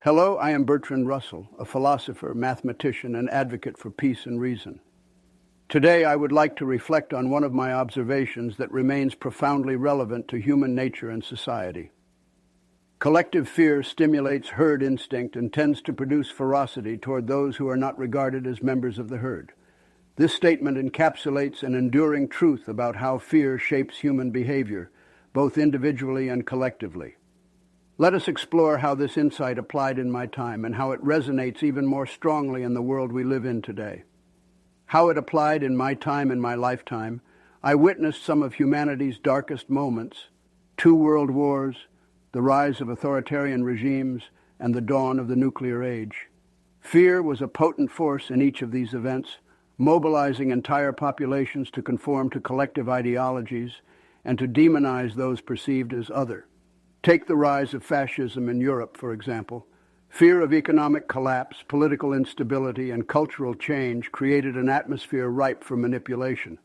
Hello, I am Bertrand Russell, a philosopher, mathematician, and advocate for peace and reason. Today, I would like to reflect on one of my observations that remains profoundly relevant to human nature and society. Collective fear stimulates herd instinct and tends to produce ferocity toward those who are not regarded as members of the herd. This statement encapsulates an enduring truth about how fear shapes human behavior, both individually and collectively. Let us explore how this insight applied in my time and how it resonates even more strongly in the world we live in today. How it applied in my time and my lifetime, I witnessed some of humanity's darkest moments: 2 world wars, the rise of authoritarian regimes, and the dawn of the nuclear age. Fear was a potent force in each of these events, mobilizing entire populations to conform to collective ideologies and to demonize those perceived as other. Take the rise of fascism in Europe, for example. Fear of economic collapse, political instability, and cultural change created an atmosphere ripe for manipulation.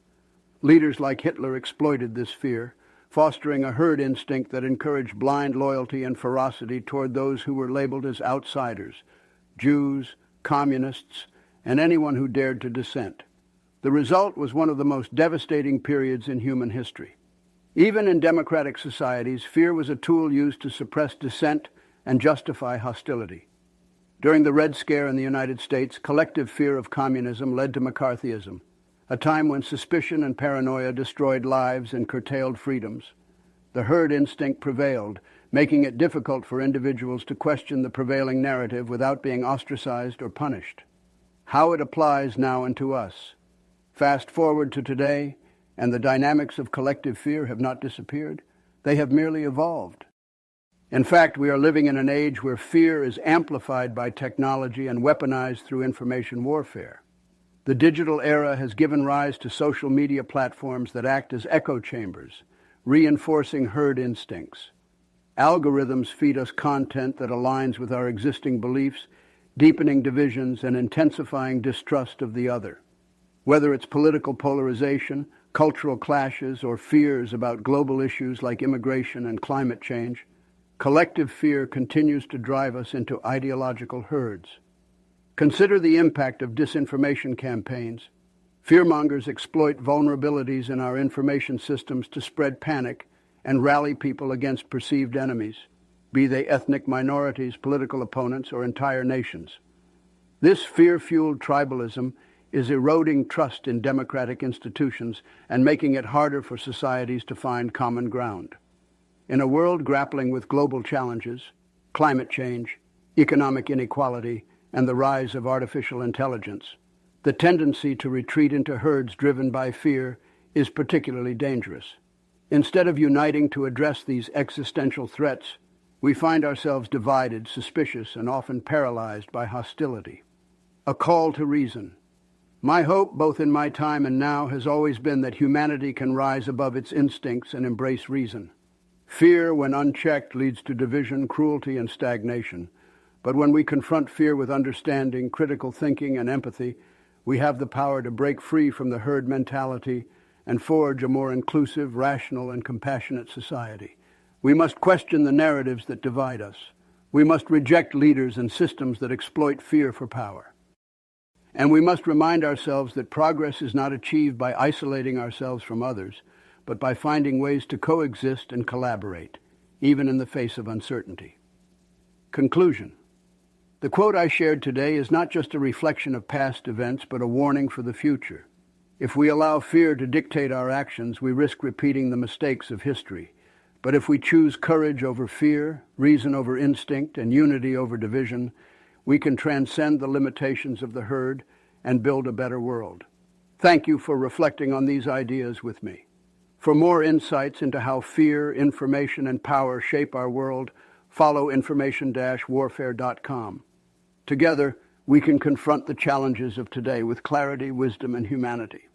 Leaders like Hitler exploited this fear, fostering a herd instinct that encouraged blind loyalty and ferocity toward those who were labeled as outsiders: Jews, communists, and anyone who dared to dissent. The result was one of the most devastating periods in human history. Even in democratic societies, fear was a tool used to suppress dissent and justify hostility. During the Red Scare in the United States, collective fear of communism led to McCarthyism, a time when suspicion and paranoia destroyed lives and curtailed freedoms. The herd instinct prevailed, making it difficult for individuals to question the prevailing narrative without being ostracized or punished. How it applies now and to us. Fast forward to today, and the dynamics of collective fear have not disappeared. They have merely evolved. In fact, we are living in an age where fear is amplified by technology and weaponized through information warfare. The digital era has given rise to social media platforms that act as echo chambers, reinforcing herd instincts. Algorithms feed us content that aligns with our existing beliefs, deepening divisions and intensifying distrust of the other. Whether it's political polarization, cultural clashes, or fears about global issues like immigration and climate change, collective fear continues to drive us into ideological herds. Consider the impact of disinformation campaigns. Fearmongers exploit vulnerabilities in our information systems to spread panic and rally people against perceived enemies, be they ethnic minorities, political opponents, or entire nations. This fear-fueled tribalism is eroding trust in democratic institutions and making it harder for societies to find common ground. In a world grappling with global challenges, climate change, economic inequality, and the rise of artificial intelligence, the tendency to retreat into herds driven by fear is particularly dangerous. Instead of uniting to address these existential threats, we find ourselves divided, suspicious, and often paralyzed by hostility. A call to reason. My hope, both in my time and now, has always been that humanity can rise above its instincts and embrace reason. Fear, when unchecked, leads to division, cruelty, and stagnation. But when we confront fear with understanding, critical thinking, and empathy, we have the power to break free from the herd mentality and forge a more inclusive, rational, and compassionate society. We must question the narratives that divide us. We must reject leaders and systems that exploit fear for power. And we must remind ourselves that progress is not achieved by isolating ourselves from others, but by finding ways to coexist and collaborate, even in the face of uncertainty. Conclusion. The quote I shared today is not just a reflection of past events, but a warning for the future. If we allow fear to dictate our actions, we risk repeating the mistakes of history. But if we choose courage over fear, reason over instinct, and unity over division, we can transcend the limitations of the herd and build a better world. Thank you for reflecting on these ideas with me. For more insights into how fear, information, and power shape our world, follow information-warfare.com. Together, we can confront the challenges of today with clarity, wisdom, and humanity.